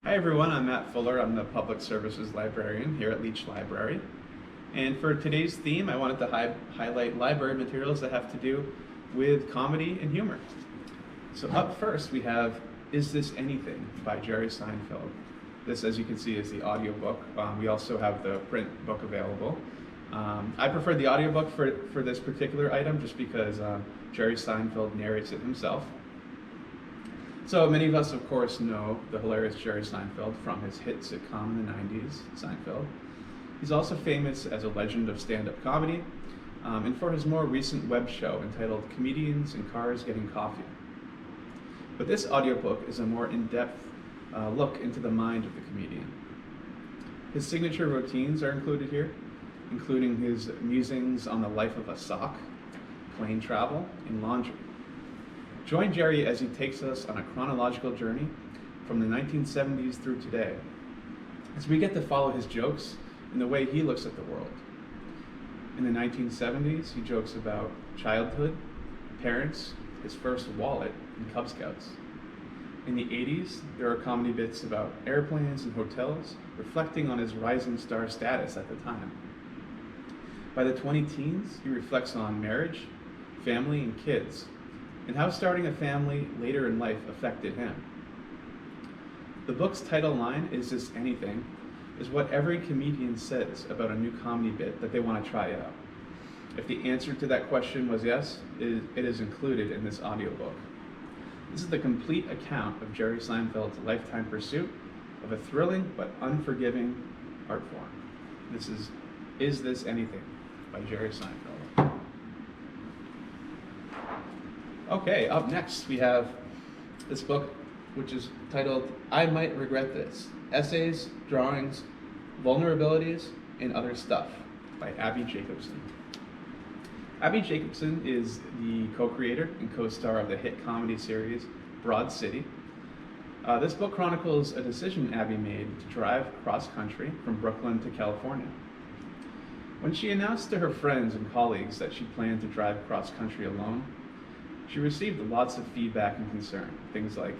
Hi everyone, I'm Matt Fuller. I'm the Public Services Librarian here at Leach Library. And for today's theme, I wanted to highlight library materials that have to do with comedy and humor. So up first we have Is This Anything by Jerry Seinfeld. This, as you can see, is the audiobook. We also have the print book available. I prefer the audiobook for this particular item just because Jerry Seinfeld narrates it himself. So many of us, of course, know the hilarious Jerry Seinfeld from his hit sitcom in the 90s, Seinfeld. He's also famous as a legend of stand-up comedy, and for his more recent web show entitled Comedians in Cars Getting Coffee. But this audiobook is a more in-depth look into the mind of the comedian. His signature routines are included here, including his musings on the life of a sock, plane travel, and laundry. Join Jerry as he takes us on a chronological journey from the 1970s through today, as we get to follow his jokes and the way he looks at the world. In the 1970s, he jokes about childhood, parents, his first wallet, and Cub Scouts. In the 80s, there are comedy bits about airplanes and hotels, reflecting on his rising star status at the time. By the 20-teens, he reflects on marriage, family, and kids, and how starting a family later in life affected him. The book's title line, Is This Anything?, is what every comedian says about a new comedy bit that they want to try out. If the answer to that question was yes, it is included in this audiobook. This is the complete account of Jerry Seinfeld's lifetime pursuit of a thrilling but unforgiving art form. This is This Anything by Jerry Seinfeld. Okay, up next we have this book, which is titled I Might Regret This, Essays, Drawings, Vulnerabilities, and Other Stuff by Abbi Jacobson. Abbi Jacobson is the co-creator and co-star of the hit comedy series Broad City. This book chronicles a decision Abbi made to drive cross-country from Brooklyn to California. When she announced to her friends and colleagues that she planned to drive cross-country alone, she received lots of feedback and concern. Things like,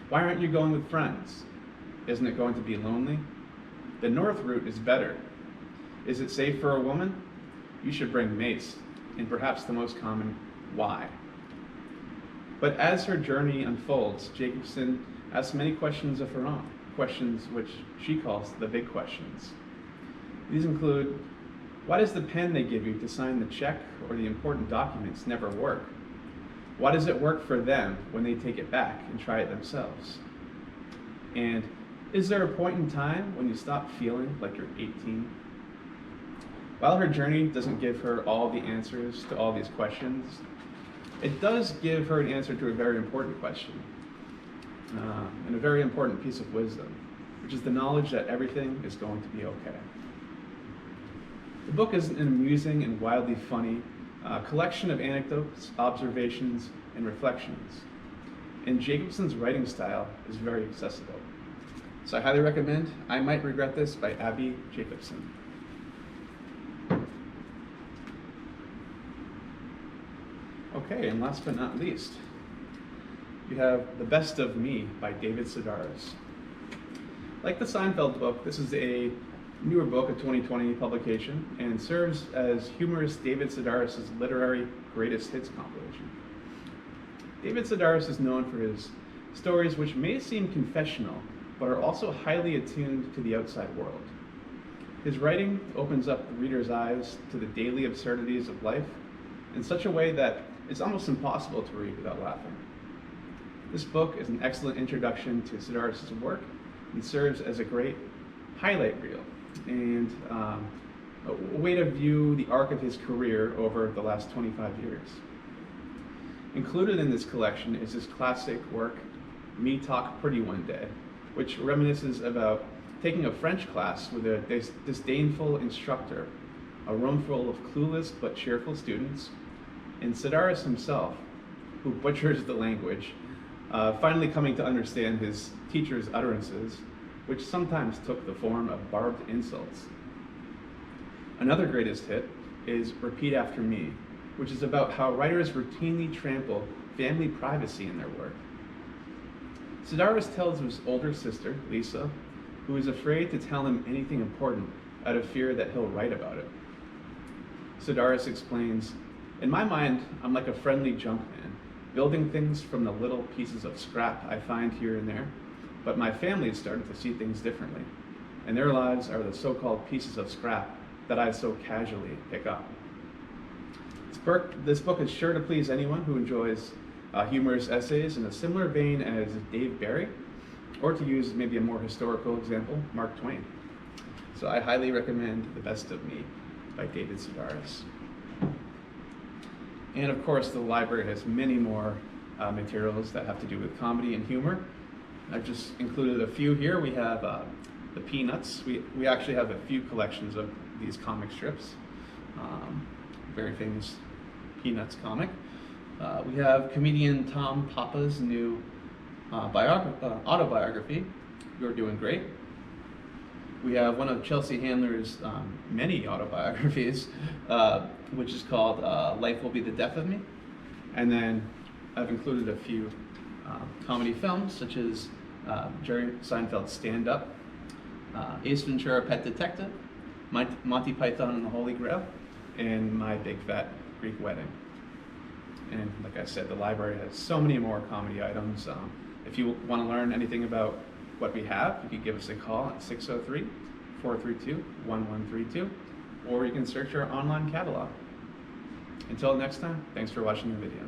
why aren't you going with friends? Isn't it going to be lonely? The north route is better. Is it safe for a woman? You should bring mace. And perhaps the most common, why? But as her journey unfolds, Jacobson asks many questions of her own, questions which she calls the big questions. These include, why does the pen they give you to sign the check or the important documents never work? Why does it work for them when they take it back and try it themselves? And is there a point in time when you stop feeling like you're 18? While her journey doesn't give her all the answers to all these questions, it does give her an answer to a very important question, and a very important piece of wisdom, which is the knowledge that everything is going to be okay. The book is an amusing and wildly funny collection of anecdotes, observations, and reflections. And Jacobson's writing style is very accessible. So I highly recommend I Might Regret This by Abbi Jacobson. Okay, and last but not least, you have The Best of Me by David Sedaris. Like the Seinfeld book, this is a newer book, a 2020 publication, and serves as humorist David Sedaris' literary greatest hits compilation. David Sedaris is known for his stories which may seem confessional, but are also highly attuned to the outside world. His writing opens up the reader's eyes to the daily absurdities of life in such a way that it's almost impossible to read without laughing. This book is an excellent introduction to Sedaris' work and serves as a great highlight reel and a way to view the arc of his career over the last 25 years. Included in this collection is his classic work, Me Talk Pretty One Day, which reminisces about taking a French class with a disdainful instructor, a room full of clueless but cheerful students, and Sedaris himself, who butchers the language, finally coming to understand his teacher's utterances, which sometimes took the form of barbed insults. Another greatest hit is Repeat After Me, which is about how writers routinely trample family privacy in their work. Sedaris tells his older sister, Lisa, who is afraid to tell him anything important out of fear that he'll write about it. Sedaris explains, "In my mind, I'm like a friendly junk man, building things from the little pieces of scrap I find here and there, but my family is starting to see things differently, and their lives are the so-called pieces of scrap that I so casually pick up." This book is sure to please anyone who enjoys humorous essays in a similar vein as Dave Barry, or to use maybe a more historical example, Mark Twain. So I highly recommend The Best of Me by David Sedaris. And of course, the library has many more materials that have to do with comedy and humor. I've just included a few here. We have the Peanuts. We actually have a few collections of these comic strips. Very famous Peanuts comic. We have comedian Tom Papa's new autobiography, You're Doing Great. We have one of Chelsea Handler's many autobiographies, which is called Life Will Be the Death of Me. And then I've included a few comedy films, such as Jerry Seinfeld's Stand Up, Ace Ventura, Pet Detective, Monty Python and the Holy Grail, and My Big Fat Greek Wedding. And like I said, the library has so many more comedy items. If you want to learn anything about what we have, you can give us a call at 603-432-1132, or you can search our online catalog. Until next time, thanks for watching the video.